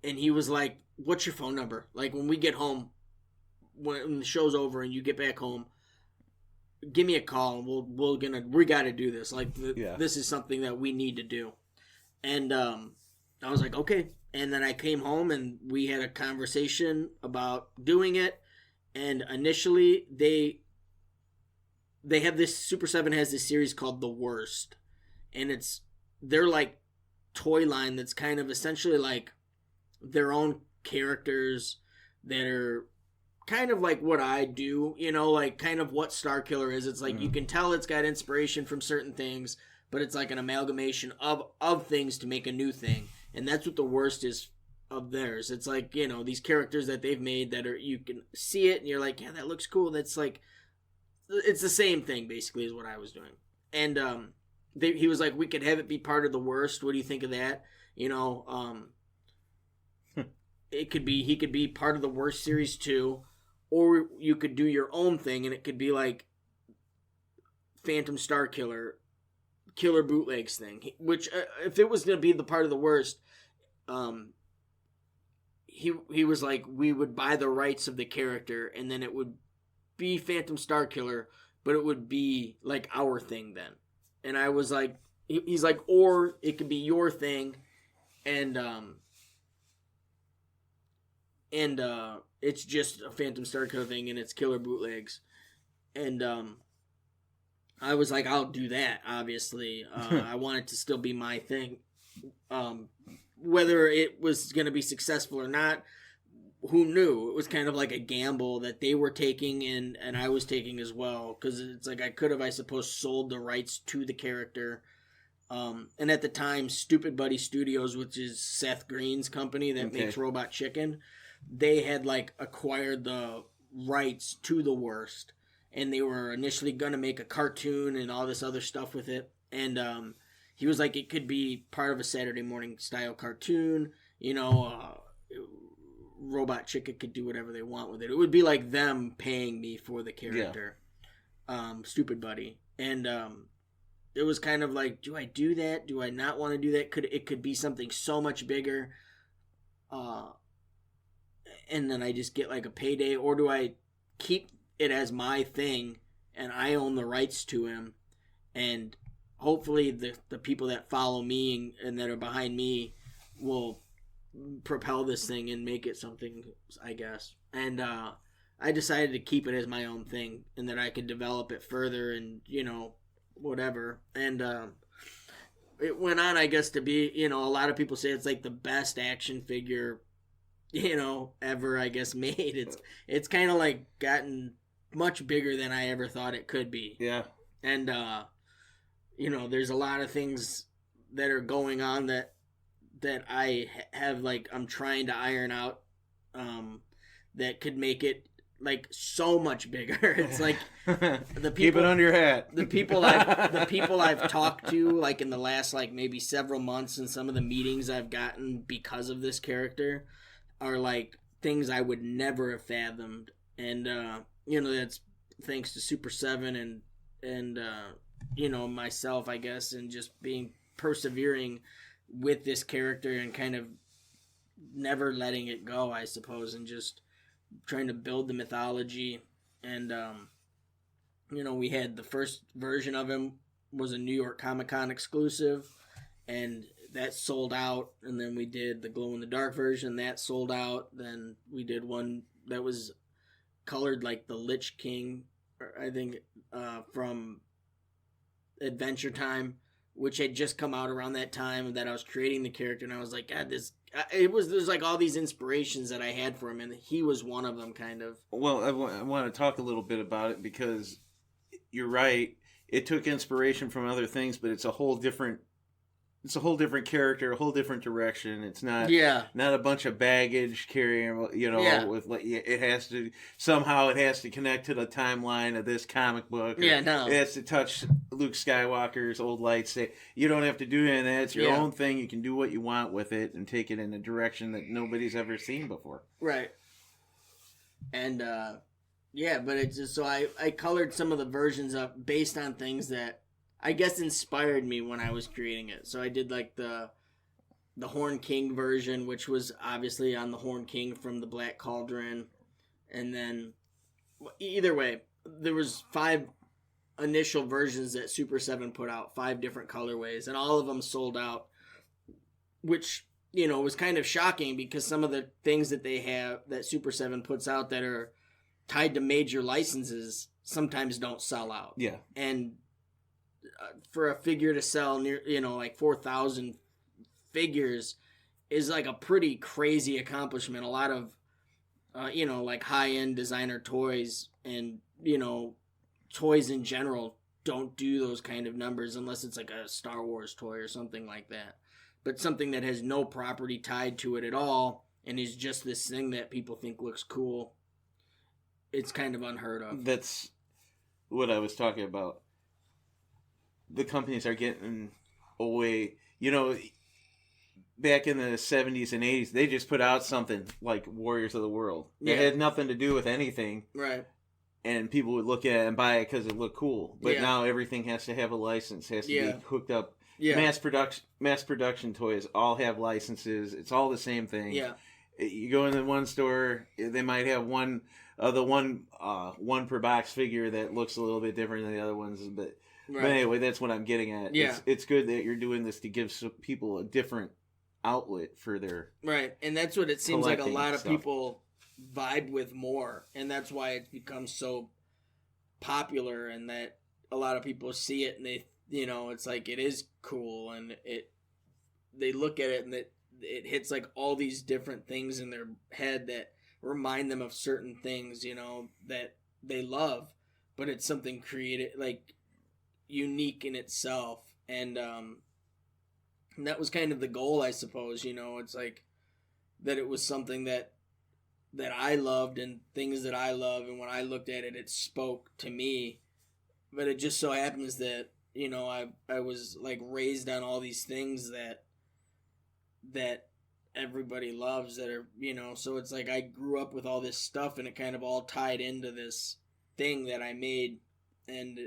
he was like, "What's your phone number? Like when we get home, when the show's over and you get back home, give me a call and we got to do this. Like this is something that we need to do." And I was like, "Okay." And then I came home and we had a conversation about doing it. And initially they have this, Super 7 has this series called The Worst, and they're like toy line that's kind of essentially like their own characters that are kind of like what I do, like kind of what Starkiller is. It's like you can tell it's got inspiration from certain things, but it's like an amalgamation of things to make a new thing. And that's what The Worst is of theirs. It's like, these characters that they've made that are, you can see it and you're like, yeah, that looks cool. That's like, it's the same thing basically is what I was doing. And he was like, we could have it be part of The Worst. What do you think of that? It could be, he could be part of The Worst series too, or you could do your own thing and it could be like Phantom Starkiller, Killer Bootlegs thing, which if it was going to be the part of The Worst, he was like, we would buy the rights of the character and then it would be Phantom Starkiller, but it would be like our thing then. And I was like, he's like, or it could be your thing, and it's just a Phantom Starkiller thing and it's Killer Bootlegs. And I was like, I'll do that, obviously. I want it to still be my thing. Whether it was going to be successful or not, who knew? It was kind of like a gamble that they were taking and I was taking as well. Because it's like I could have, I suppose, sold the rights to the character. And at the time, Stupid Buddy Studios, which is Seth Green's company that makes Robot Chicken, they had like acquired the rights to The Worst. And they were initially going to make a cartoon and all this other stuff with it. And he was like, it could be part of a Saturday morning style cartoon. Robot Chicken could do whatever they want with it. It would be like them paying me for the character. Stupid Buddy. And it was kind of like, do I do that? Do I not want to do that? It could be something so much bigger. And then I just get like a payday, or do I keep it as my thing and I own the rights to him, and hopefully the people that follow me and that are behind me will propel this thing and make it something, I guess. And I decided to keep it as my own thing and that I could develop it further and whatever. And it went on, I guess, to be, a lot of people say it's like the best action figure ever, I guess, made. It's kind of like gotten much bigger than I ever thought it could be. Yeah. And there's a lot of things that are going on that I have, like, I'm trying to iron out that could make it like so much bigger. It's like the people, keep it under your hat. The people I've talked to, like, in the last like maybe several months, and some of the meetings I've gotten because of this character are like things I would never have fathomed. And that's thanks to Super 7 and myself, I guess, and just being persevering with this character and kind of never letting it go, I suppose, and just trying to build the mythology. And we had the first version of him was a New York Comic-Con exclusive, and that sold out. And then we did the glow-in-the-dark version, that sold out. Then we did one that was colored like the Lich King, I think, from Adventure Time, which had just come out around that time that I was creating the character. And I was like, God, there's like all these inspirations that I had for him, and he was one of them, kind of. Well, I want to talk a little bit about it, because you're right. It took inspiration from other things, but it's a whole different it's a whole different character, a whole different direction. It's not Yeah. not a bunch of baggage carrying, Yeah. with like it has to somehow it has to connect to the timeline of this comic book. Or Yeah, no. it has to touch Luke Skywalker's old lightsaber. You don't have to do any of that. It's your own thing. You can do what you want with it and take it in a direction that nobody's ever seen before. Right. And yeah, but it's just so I colored some of the versions up based on things that I guess inspired me when I was creating it. So I did like the Horn King version, which was obviously on the Horn King from the Black Cauldron, and then either way, there was 5 initial versions that Super 7 put out, 5 different colorways, and all of them sold out, which was kind of shocking because some of the things that they have that Super 7 puts out that are tied to major licenses sometimes don't sell out. Yeah, and for a figure to sell near, like 4,000 figures is like a pretty crazy accomplishment. A lot of, like high-end designer toys and, toys in general don't do those kind of numbers unless it's like a Star Wars toy or something like that. But something that has no property tied to it at all and is just this thing that people think looks cool, it's kind of unheard of. That's what I was talking about. The companies are getting away. Back in the 70s and 80s, they just put out something like Warriors of the World. Yeah. It had nothing to do with anything. Right. And people would look at it and buy it because it looked cool. But now everything has to have a license, has to be hooked up. Yeah. Mass production toys all have licenses. It's all the same thing. Yeah. You go into one store, they might have one per box figure that looks a little bit different than the other ones, but anyway, that's what I'm getting at. Yeah. It's good that you're doing this to give people a different outlet for their right, and that's what it seems like a lot of stuff. people vibe with more, and that's why it's become so popular, and that a lot of people see it and they, it's like it is cool, and they look at it and it hits like all these different things in their head that remind them of certain things, that they love, but it's something creative, like unique in itself, and that was kind of the goal, I suppose. It's like that it was something that I loved and things that I love, and when I looked at it, it spoke to me. But it just so happens that I was like raised on all these things that everybody loves, that are so it's like I grew up with all this stuff, and it kind of all tied into this thing that I made, and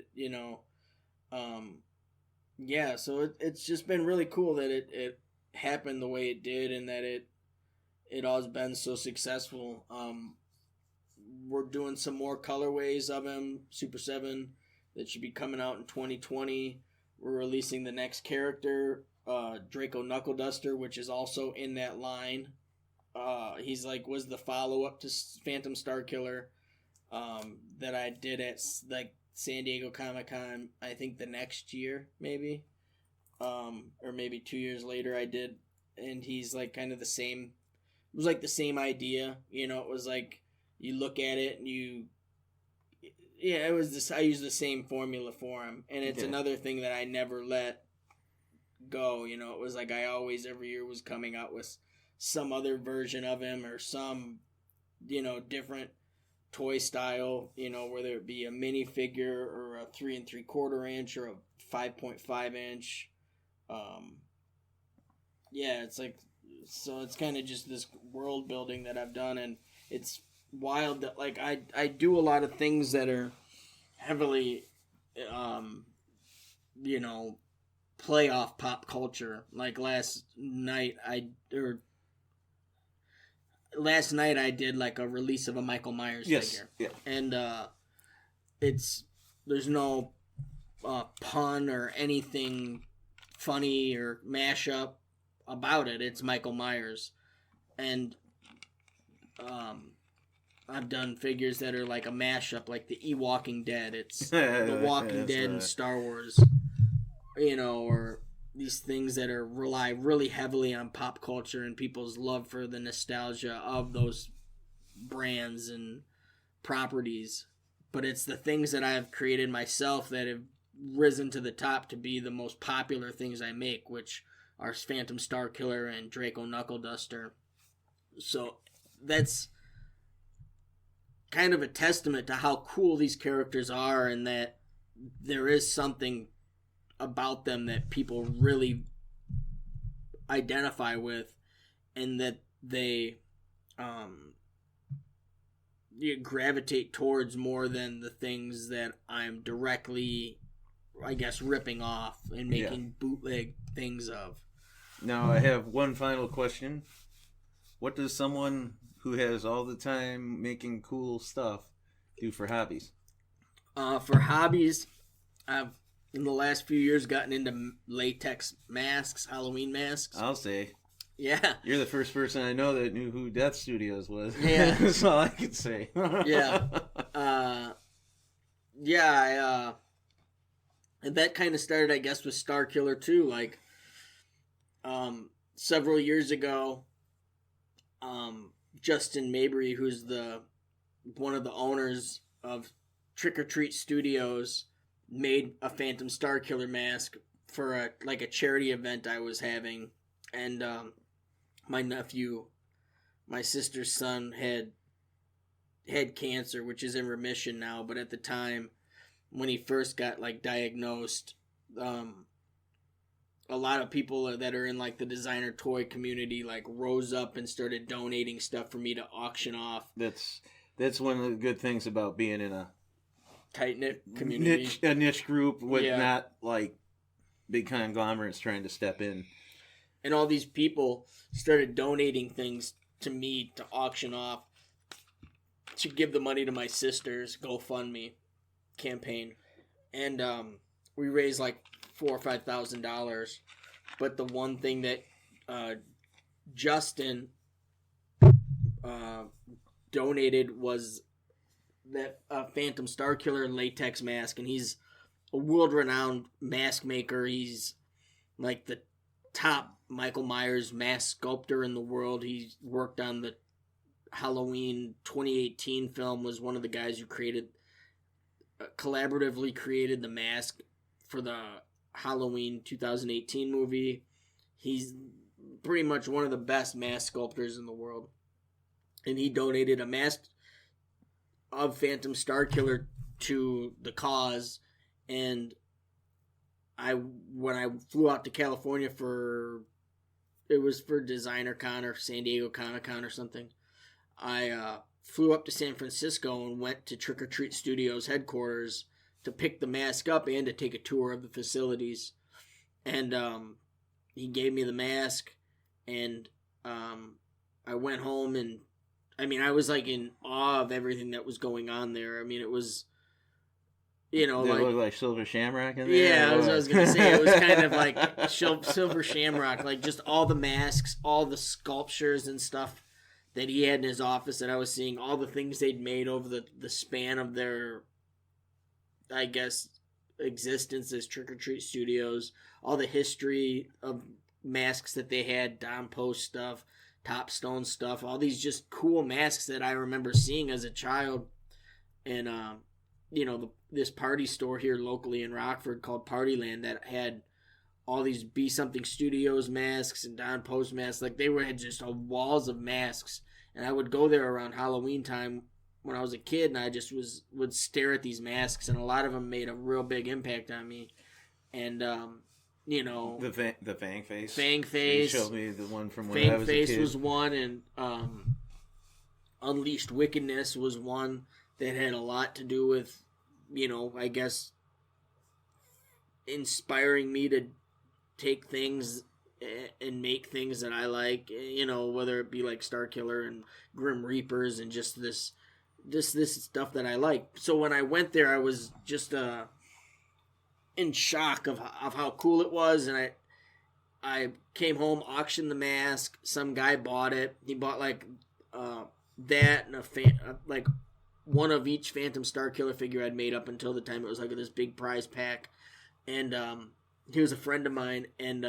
yeah, so it's just been really cool that it happened the way it did, and that it all's been so successful. We're doing some more colorways of him, Super 7, that should be coming out in 2020. We're releasing the next character, Draco Knuckleduster, which is also in that line. He's was the follow-up to Phantom Starkiller that I did at San Diego Comic-Con, I think the next year, maybe. Or maybe 2 years later I did. And he's kind of the same. It was the same idea. It was you look at it and it was this. I used the same formula for him. And it's another thing that I never let go. It was I always, every year, was coming out with some other version of him, or some, different toy style, whether it be a mini figure or a 3 3/4 inch or a 5.5 inch. It's so it's kind of just this world building that I've done, and it's wild that I do a lot of things that are heavily, play off pop culture. Last night I did a release of a Michael Myers figure. Yeah. And there's no pun or anything funny or mashup about it. It's Michael Myers. And I've done figures that are a mashup, like the E-Walking Dead. It's the Walking Dead and Star Wars, or these things that rely really heavily on pop culture and people's love for the nostalgia of those brands and properties. But it's the things that I've created myself that have risen to the top to be the most popular things I make, which are Phantom Starkiller and Draco Knuckleduster. So that's kind of a testament to how cool these characters are, and that there is something about them that people really identify with, and that they you gravitate towards more than the things that I'm directly, I guess, ripping off and making bootleg things of. Now, I have one final question. What does someone who has all the time making cool stuff do for hobbies? For hobbies, I've, in the last few years, gotten into latex masks, Halloween masks. I'll say. Yeah. You're the first person I know that knew who Death Studios was. Yeah. That's all I can say. Yeah. And that kind of started, I guess, with Starkiller too. Like, several years ago, Justin Mabry, who's one of the owners of Trick or Treat Studios, made a Phantom Starkiller mask for a charity event I was having, and my nephew, my sister's son, had cancer, which is in remission now, but at the time when he first got diagnosed, a lot of people that are in the designer toy community rose up and started donating stuff for me to auction off. That's one of the good things about being in a tight-knit community, a niche group with not big conglomerates trying to step in. And all these people started donating things to me to auction off to give the money to my sister's GoFundMe campaign. And we raised $4,000 or $5,000. But the one thing that Justin donated was that Phantom Starkiller latex mask. And he's a world-renowned mask maker. He's the top Michael Myers mask sculptor in the world. He worked on the Halloween 2018 film, was one of the guys who collaboratively created the mask for the Halloween 2018 movie. He's pretty much one of the best mask sculptors in the world. And he donated a mask of Phantom Starkiller to the cause. And when I flew out to California for Designer Con or San Diego Comic-Con or something, I flew up to San Francisco and went to Trick or Treat Studios headquarters to pick the mask up and to take a tour of the facilities. And he gave me the mask, and I went home, and I was in awe of everything that was going on there. It was, Did it look like Silver Shamrock in there? Yeah, I was going to say, it was kind of like Silver Shamrock, just all the masks, all the sculptures and stuff that he had in his office that I was seeing, all the things they'd made over the span of their, I guess, existence as Trick or Treat Studios, all the history of masks that they had, Don Post stuff, Top Stone stuff, all these just cool masks that I remember seeing as a child. And, this party store here locally in Rockford called Partyland that had all these Be Something Studios masks and Don Post masks. They had just walls of masks. And I would go there around Halloween time when I was a kid, and I just would stare at these masks, and a lot of them made a real big impact on me. And, the Fang Face. Fang Face. You showed me the one from when Fang I was a kid. Face was one, and Unleashed Wickedness was one that had a lot to do with, I guess, inspiring me to take things and make things that I like, whether it be Starkiller and Grim Reapers and just this stuff that I like. So when I went there, I was just in shock of how cool it was, and I came home, auctioned the mask. Some guy bought it. He bought that and one of each Phantom Starkiller figure I'd made up until the time it was this big prize pack. And he was a friend of mine, and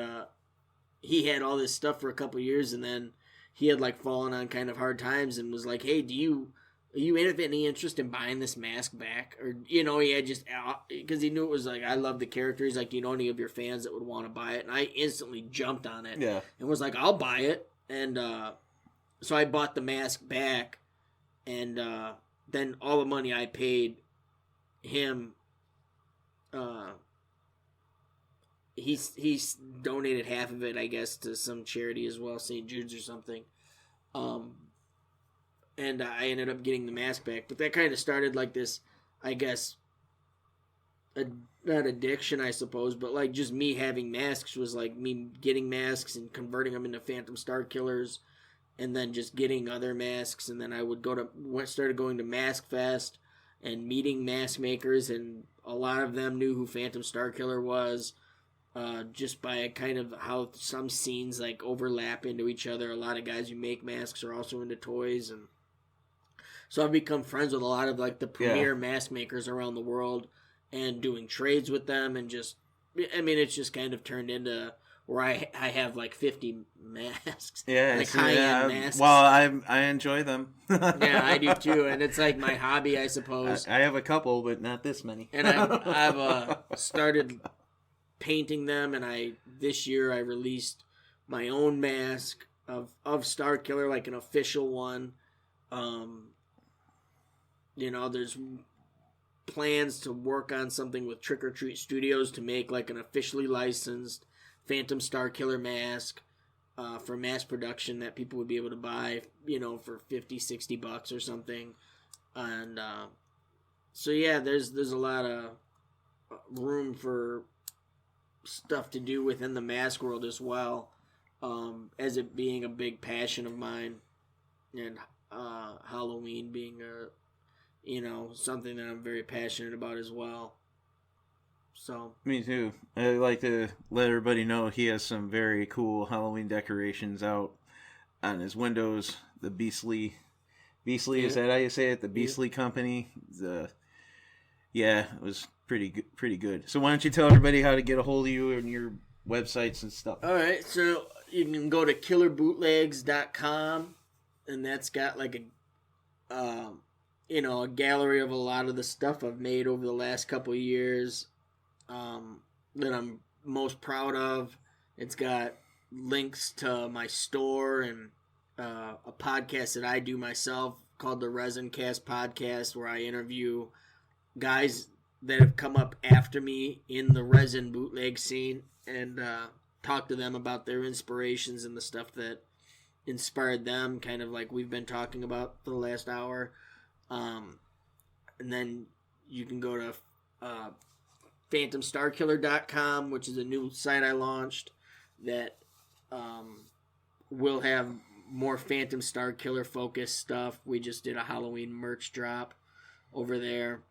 he had all this stuff for a couple years, and then he had fallen on kind of hard times and was like, hey, do you you have any interest in buying this mask back? Or, you know, he had just, because he knew it was like, I love the character. He's like, do you know any of your fans that would want to buy it? And I instantly jumped on it. Yeah. And was like, I'll buy it. And so I bought the mask back. And then all the money I paid him, he's donated half of it, I guess, to some charity as well, St. Jude's or something. And I ended up getting the mask back. But that kind of started like this, I guess, not addiction, I suppose, but like just me having masks was like me getting masks and converting them into Phantom Starkillers, and then just getting other masks. And then I would started going to Mask Fest and meeting mask makers, and a lot of them knew who Phantom Starkiller was. Just by kind of how some scenes like overlap into each other. A lot of guys who make masks are also into toys, and so I've become friends with a lot of like the premier mask makers around the world, and doing trades with them, and just, I mean, it's just kind of turned into where I have like 50 masks, like high-end masks. Well, I enjoy them. Yeah, I do too, and it's like my hobby, I suppose. I have a couple, but not this many. And I've started painting them, and this year I released my own mask of Starkiller, like an official one. You know, there's plans to work on something with Trick or Treat Studios to make like an officially licensed Phantom Starkiller mask for mass production that people would be able to buy, you know, for $50-$60 or something. And so yeah, there's a lot of room for stuff to do within the mask world as well, as it being a big passion of mine, and Halloween being something that I'm very passionate about as well. So me too. I'd like to let everybody know he has some very cool Halloween decorations out on his windows. The Beastly, is that how you say it? The Beastly Company. It was pretty good. So why don't you tell everybody how to get a hold of you and your websites and stuff? All right, so you can go to killerbootlegs.com, and that's got like a gallery of a lot of the stuff I've made over the last couple of years, that I'm most proud of. It's got links to my store and a podcast that I do myself called the Resin Cast Podcast, where I interview guys that have come up after me in the resin bootleg scene, and talk to them about their inspirations and the stuff that inspired them, kind of like we've been talking about for the last hour. And then you can go to phantomstarkiller.com, which is a new site I launched that will have more Phantom Starkiller focused stuff. We just did a Halloween merch drop over there.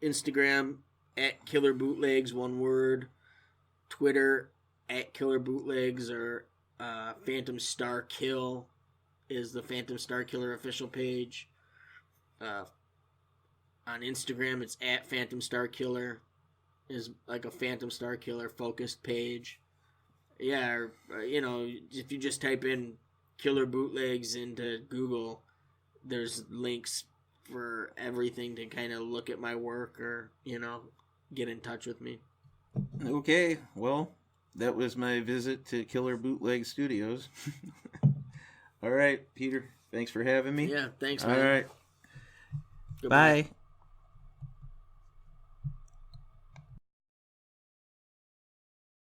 Instagram at Killer Bootlegs, one word. Twitter at Killer Bootlegs, or Phantom Star Kill is the Phantom Starkiller official page. On Instagram, it's at Phantom Starkiller, is like a Phantom Starkiller focused page. Yeah, or, if you just type in Killer Bootlegs into Google, there's links for everything to kind of look at my work, or, get in touch with me. Okay, well, that was my visit to Killer Bootleg Studios. All right, Peter, thanks for having me. Yeah, thanks, man. All right. Goodbye. Bye.